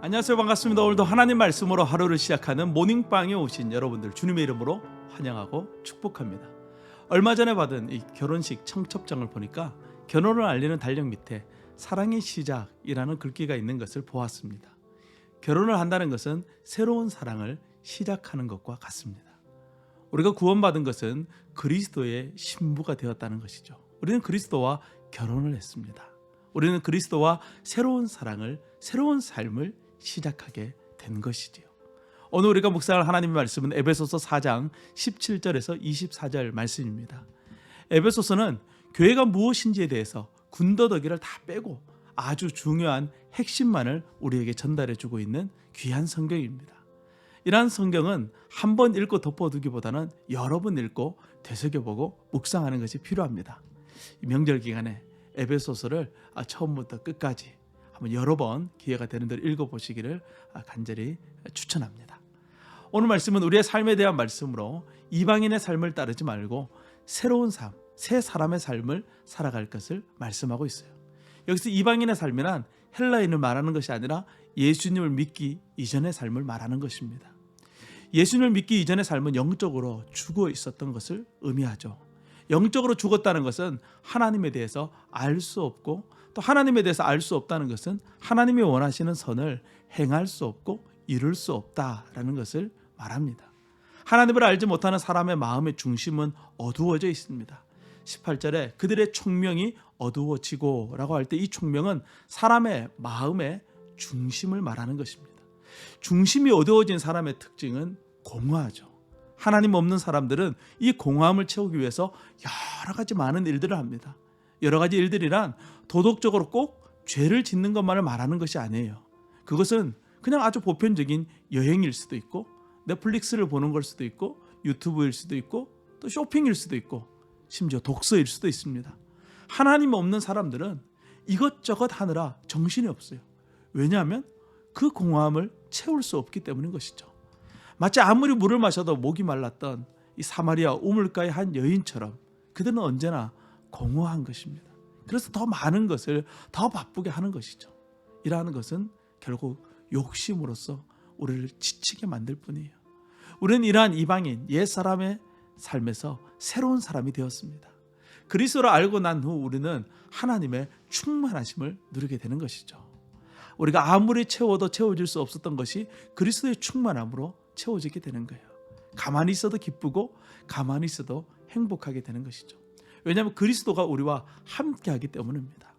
안녕하세요. 반갑습니다. 오늘도 하나님 말씀으로 하루를 시작하는 모닝빵에 오신 여러분들 주님의 이름으로 환영하고 축복합니다. 얼마 전에 받은 이 결혼식 청첩장을 보니까 결혼을 알리는 달력 밑에 사랑의 시작이라는 글귀가 있는 것을 보았습니다. 결혼을 한다는 것은 새로운 사랑을 시작하는 것과 같습니다. 우리가 구원받은 것은 그리스도의 신부가 되었다는 것이죠. 우리는 그리스도와 결혼을 했습니다. 우리는 그리스도와 새로운 사랑을, 새로운 삶을 시작하게 된 것이지요. 오늘 우리가 묵상할 하나님의 말씀은 에베소서 4장 17절에서 24절 말씀입니다. 에베소서는 교회가 무엇인지에 대해서 군더더기를 다 빼고 아주 중요한 핵심만을 우리에게 전달해 주고 있는 귀한 성경입니다. 이러한 성경은 한 번 읽고 덮어두기보다는 여러 번 읽고 되새겨보고 묵상하는 것이 필요합니다. 이 명절 기간에 에베소서를 처음부터 끝까지 한번 여러 번 기회가 되는 대로 읽어보시기를 간절히 추천합니다. 오늘 말씀은 우리의 삶에 대한 말씀으로 이방인의 삶을 따르지 말고 새로운 삶, 새 사람의 삶을 살아갈 것을 말씀하고 있어요. 여기서 이방인의 삶이란 헬라인을 말하는 것이 아니라 예수님을 믿기 이전의 삶을 말하는 것입니다. 예수님을 믿기 이전의 삶은 영적으로 죽어 있었던 것을 의미하죠. 영적으로 죽었다는 것은 하나님에 대해서 알 수 없고, 또 하나님에 대해서 알 수 없다는 것은 하나님이 원하시는 선을 행할 수 없고 이룰 수 없다라는 것을 말합니다. 하나님을 알지 못하는 사람의 마음의 중심은 어두워져 있습니다. 18절에 그들의 총명이 어두워지고 라고 할 때 이 총명은 사람의 마음의 중심을 말하는 것입니다. 중심이 어두워진 사람의 특징은 공허하죠. 하나님 없는 사람들은 이 공허함을 채우기 위해서 여러 가지 많은 일들을 합니다. 여러 가지 일들이란 도덕적으로 꼭 죄를 짓는 것만을 말하는 것이 아니에요. 그것은 그냥 아주 보편적인 여행일 수도 있고, 넷플릭스를 보는 걸 수도 있고, 유튜브일 수도 있고, 또 쇼핑일 수도 있고, 심지어 독서일 수도 있습니다. 하나님 없는 사람들은 이것저것 하느라 정신이 없어요. 왜냐하면 그 공허함을 채울 수 없기 때문인 것이죠. 마치 아무리 물을 마셔도 목이 말랐던 이 사마리아 우물가의 한 여인처럼 그들은 언제나 공허한 것입니다. 그래서 더 많은 것을 더 바쁘게 하는 것이죠. 이러한 것은 결국 욕심으로써 우리를 지치게 만들 뿐이에요. 우리는 이러한 이방인 옛사람의 삶에서 새로운 사람이 되었습니다. 그리스도를 알고 난 후 우리는 하나님의 충만하심을 누리게 되는 것이죠. 우리가 아무리 채워도 채워질 수 없었던 것이 그리스도의 충만함으로 채워지게 되는 거예요. 가만히 있어도 기쁘고 가만히 있어도 행복하게 되는 것이죠. 왜냐하면 그리스도가 우리와 함께하기 때문입니다.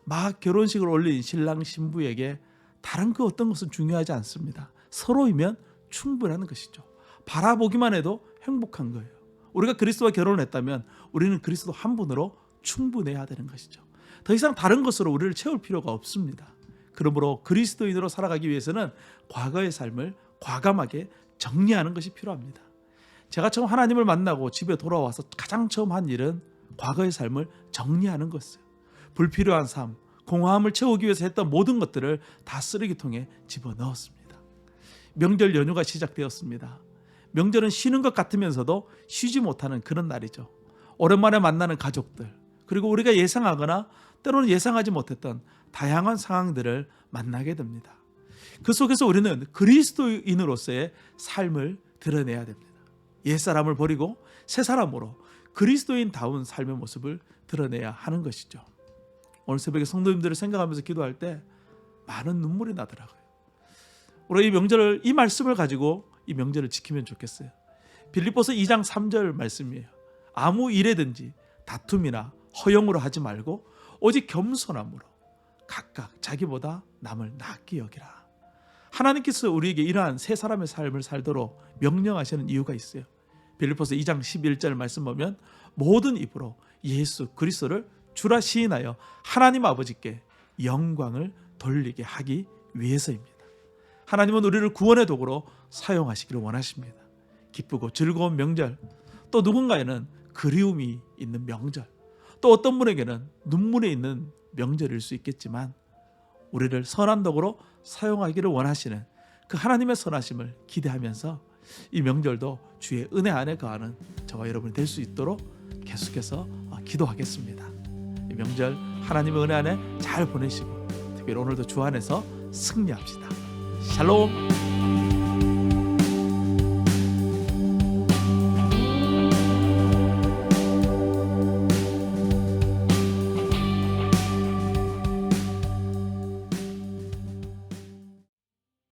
막 결혼식을 올린 신랑 신부에게 다른 그 어떤 것은 중요하지 않습니다. 서로이면 충분한 것이죠. 바라보기만 해도 행복한 거예요. 우리가 그리스도와 결혼을 했다면 우리는 그리스도 한 분으로 충분해야 되는 것이죠. 더 이상 다른 것으로 우리를 채울 필요가 없습니다. 그러므로 그리스도인으로 살아가기 위해서는 과거의 삶을 과감하게 정리하는 것이 필요합니다. 제가 처음 하나님을 만나고 집에 돌아와서 가장 처음 한 일은 과거의 삶을 정리하는 것이에요. 불필요한 삶, 공허함을 채우기 위해서 했던 모든 것들을 다 쓰레기통에 집어넣었습니다. 명절 연휴가 시작되었습니다. 명절은 쉬는 것 같으면서도 쉬지 못하는 그런 날이죠. 오랜만에 만나는 가족들, 그리고 우리가 예상하거나 때로는 예상하지 못했던 다양한 상황들을 만나게 됩니다. 그 속에서 우리는 그리스도인으로서의 삶을 드러내야 됩니다. 옛사람을 버리고 새 사람으로 그리스도인다운 삶의 모습을 드러내야 하는 것이죠. 오늘 새벽에 성도님들을 생각하면서 기도할 때 많은 눈물이 나더라고요. 우리가 이 명절을, 이 말씀을 가지고 이 명절을 지키면 좋겠어요. 빌립보서 2장 3절 말씀이에요. 아무 일에든지 다툼이나 허영으로 하지 말고 오직 겸손함으로 각각 자기보다 남을 낫게 여기라. 하나님께서 우리에게 이러한 새 사람의 삶을 살도록 명령하시는 이유가 있어요. 빌립보서 2장 11절 말씀 보면 모든 입으로 예수 그리스도를 주라 시인하여 하나님 아버지께 영광을 돌리게 하기 위해서입니다. 하나님은 우리를 구원의 도구로 사용하시기를 원하십니다. 기쁘고 즐거운 명절, 또 누군가에는 그리움이 있는 명절, 또 어떤 분에게는 눈물이 있는 명절일 수 있겠지만 우리를 선한 도구로 사용하기를 원하시는 그 하나님의 선하심을 기대하면서 이 명절도 주의 은혜 안에 거하는 저와 여러분이 될 수 있도록 계속해서 기도하겠습니다. 명절 하나님의 은혜 안에 잘 보내시고 특별히 오늘도 주 안에서 승리합시다. 샬롬.